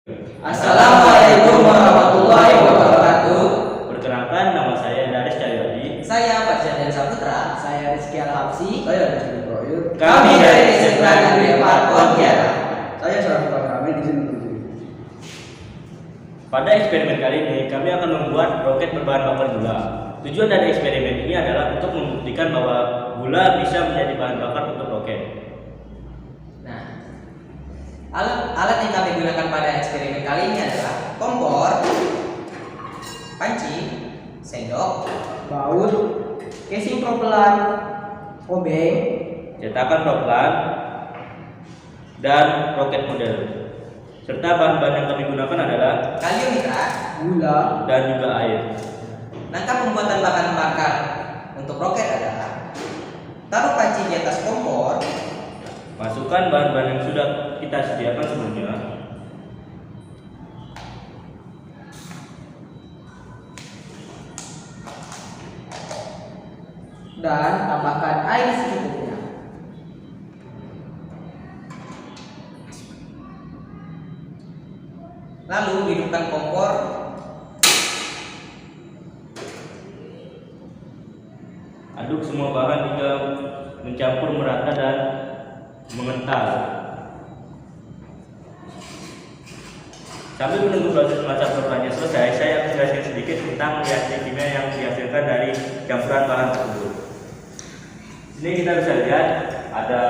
Assalamualaikum warahmatullahi wabarakatuh. Perkenalkan, nama saya Daris Cahyadi. Saya Fajar Saputra. Saya Rizky Al-Habsi. Saya Rizky Proyut. Kami dari SMA Negeri 4 Pontianak. Saya Syariful Kami di sini untuk Pada eksperimen kali ini, kami akan membuat roket berbahan bakar gula. Tujuan dari eksperimen ini adalah untuk membuktikan bahwa gula bisa menjadi bahan bakar untuk roket. Nah, alat yang kami gunakan pada eksperimen kali ini adalah kompor, panci, sendok, baut, casing propelan, obeng, Cetakan proplan, dan roket model. Serta bahan-bahan yang kami gunakan adalah kalium nitrat, gula, dan juga air. Langkah pembuatan bahan bakar untuk roket adalah taruh panci di atas kompor, Masukkan bahan-bahan yang sudah kita sediakan sebelumnya. dan tambahkan air secukupnya. lalu hidupkan kompor. Aduk semua bahan hingga mencampur merata dan mengental. Sambil menunggu proses masak proplannya selesai, saya akan menjelaskan sedikit tentang reaksi kimia yang dihasilkan dari campuran bahan tersebut. Ini kita bisa lihat ada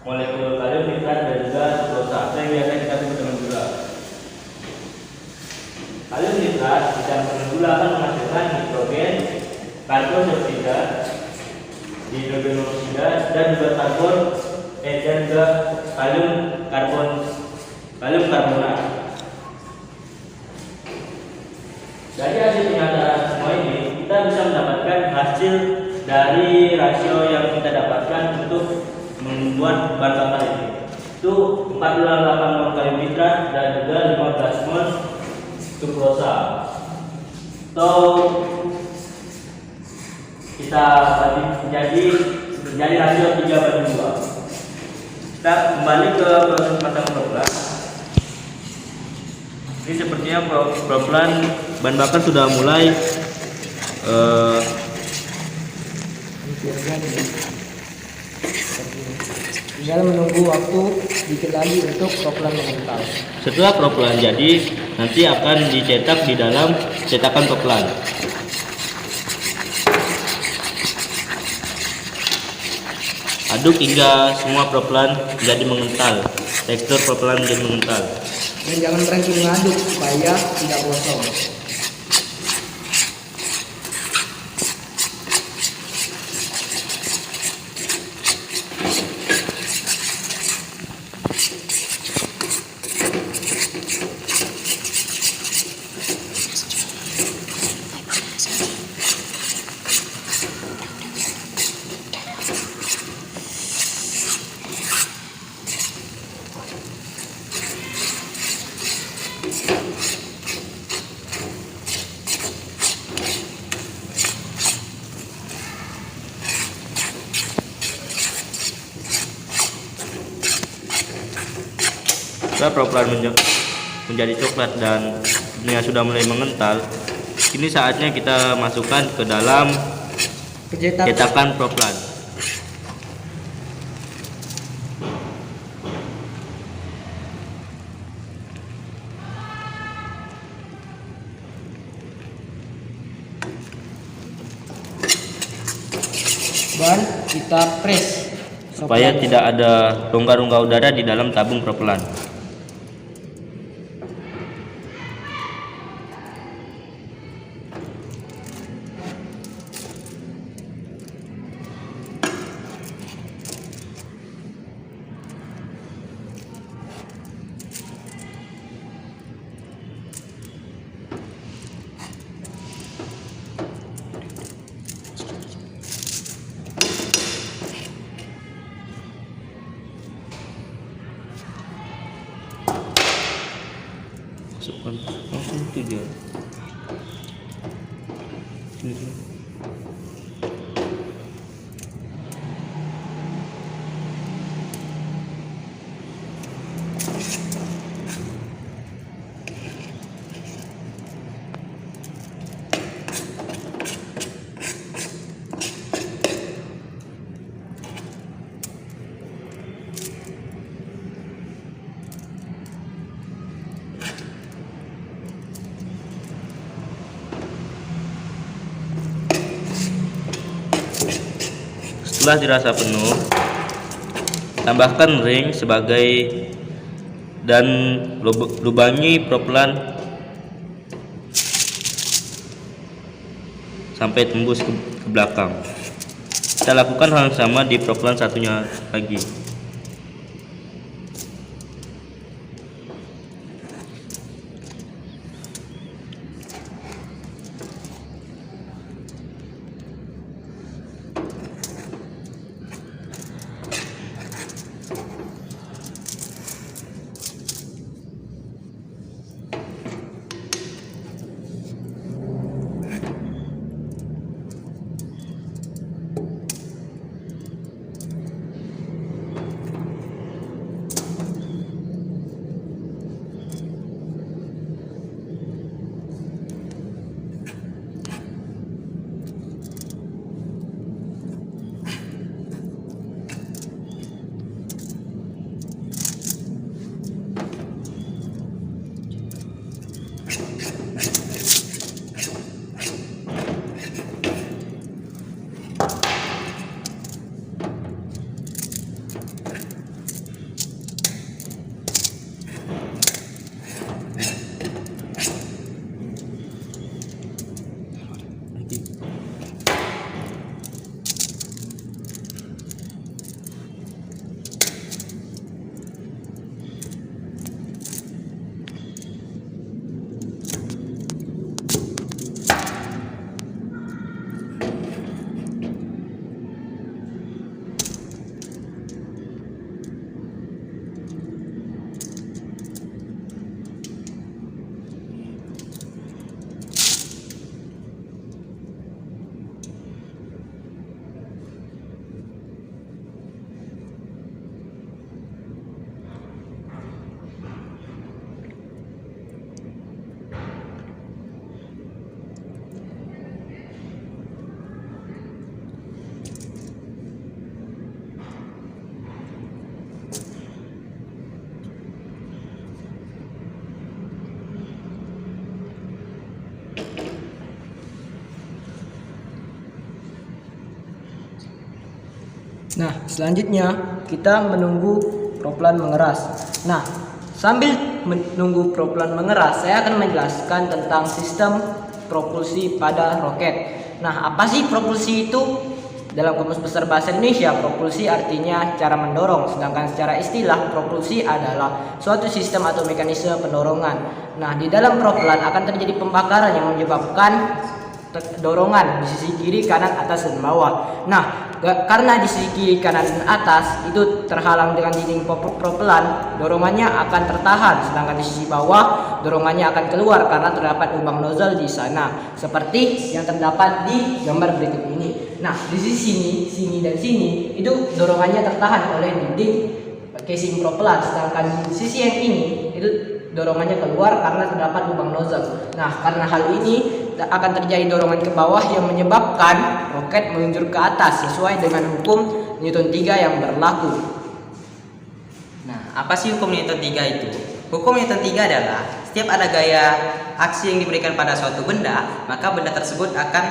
molekul kalium nitrat dan juga glukosa yang biasa kita sebut dengan gula. Kalium nitrat dicampur dengan gula akan menghasilkan nitrogen, karbon dioksida, hidrogen monoksida, dan juga dan juga kalium karbonat. Dari hasil penyataan semua ini, kita bisa mendapatkan hasil dari rasio yang kita dapatkan untuk membuat bahan bakar ini. Itu 48 mol kalium nitrat dan juga 15 mol sukrosa. Atau kita bagi menjadi rasio 3/2. Kita kembali ke proses masak proplan. Ini sepertinya proplan bahan bakar sudah mulai Tinggal menunggu waktu sedikit lagi untuk proplan mengental. Setelah proplan jadi, nanti akan dicetak di dalam cetakan proplan. Aduk hingga semua proplan menjadi mengental. Tekstur proplan menjadi mengental. Dan jangan berhenti mengaduk supaya tidak gosong. Setelah proplan menjadi coklat dan ini sudah mulai mengental, ini saatnya kita masukkan ke dalam cetakan proplan. Dan kita press Supaya tidak ada rongga-rongga udara di dalam tabung proplan. Masukkan langsung itu dia. Setelah dirasa penuh, tambahkan ring dan lubangi propelan sampai tembus ke belakang. Kita lakukan hal yang sama di propelan satunya lagi. Nah, selanjutnya kita menunggu propelan mengeras. Nah, sambil menunggu propelan mengeras, saya akan menjelaskan tentang sistem propulsi pada roket. Nah, apa sih propulsi itu? Dalam Kamus Besar Bahasa Indonesia, propulsi artinya cara mendorong, sedangkan secara istilah propulsi adalah suatu sistem atau mekanisme pendorongan. Nah, di dalam propelan akan terjadi pembakaran yang menyebabkan dorongan di sisi kiri, kanan, atas, dan bawah. Nah, karena di sisi kiri, kanan, dan atas itu terhalang dengan dinding propelan, dorongannya akan tertahan, sedangkan di sisi bawah dorongannya akan keluar karena terdapat lubang nozzle di sana, seperti yang terdapat di gambar berikut ini. Nah, di sisi sini, dan sini itu dorongannya tertahan oleh dinding casing propelan, sedangkan di sisi yang ini itu dorongannya keluar karena terdapat lubang nozzle. Nah, karena hal ini akan terjadi dorongan ke bawah yang menyebabkan roket meluncur ke atas sesuai dengan hukum Newton 3 yang berlaku. Nah, apa sih hukum Newton 3 itu? Hukum Newton 3 adalah setiap ada gaya aksi yang diberikan pada suatu benda, maka benda tersebut akan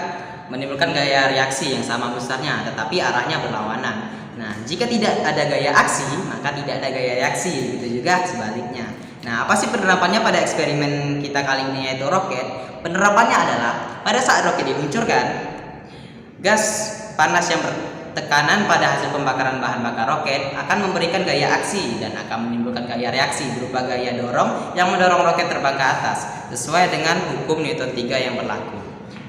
menimbulkan gaya reaksi yang sama besarnya, tetapi arahnya berlawanan. Nah, jika tidak ada gaya aksi, maka tidak ada gaya reaksi, begitu juga sebaliknya. Nah, apa sih penerapannya pada eksperimen kita kali ini, yaitu roket? Penerapannya adalah pada saat roket diluncurkan, gas panas yang bertekanan pada hasil pembakaran bahan bakar roket akan memberikan gaya aksi dan akan menimbulkan gaya reaksi berupa gaya dorong yang mendorong roket terbang ke atas sesuai dengan hukum Newton 3 yang berlaku.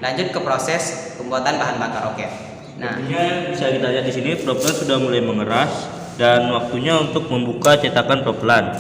Lanjut ke proses pembuatan bahan bakar roket. Nah, bisa kita lihat di sini propelan sudah mulai mengeras dan waktunya untuk membuka cetakan propelan.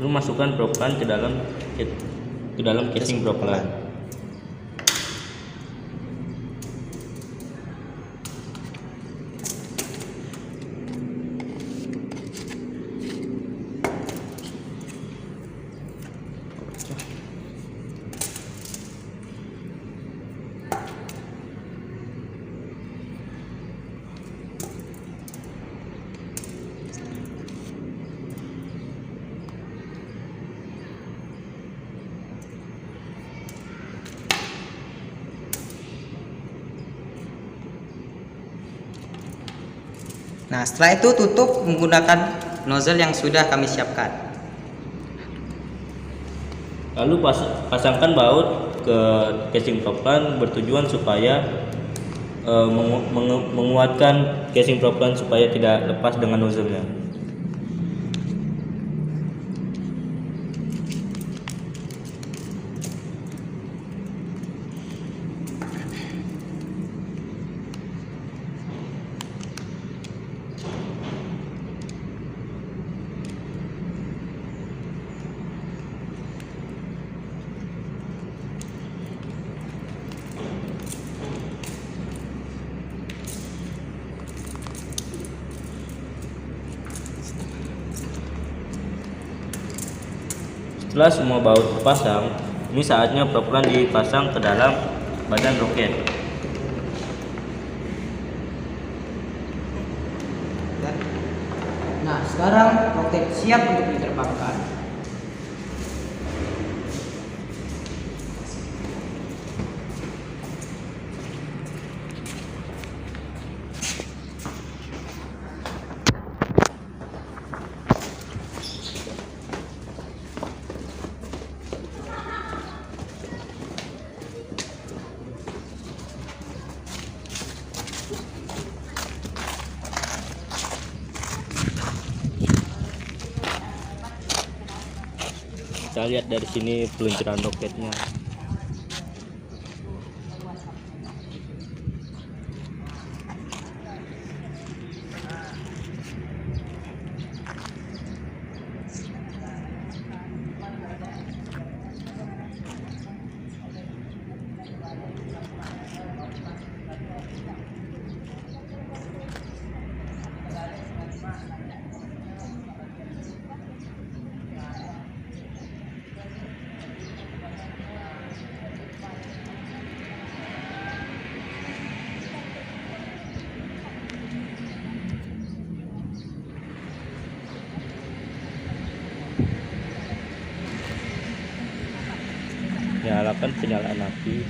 Lalu masukkan propellan ke dalam casing propellan. Nah, setelah itu tutup menggunakan nozzle yang sudah kami siapkan. Lalu pasangkan baut ke casing propellan bertujuan supaya menguatkan casing propellan supaya tidak lepas dengan nozzle-nya. Setelah semua baut terpasang, ini saatnya propellan dipasang ke dalam badan roket. Nah, sekarang roket siap untuk diterbangkan. Kita lihat dari sini peluncuran roketnya. Nyalakan penyalaan api.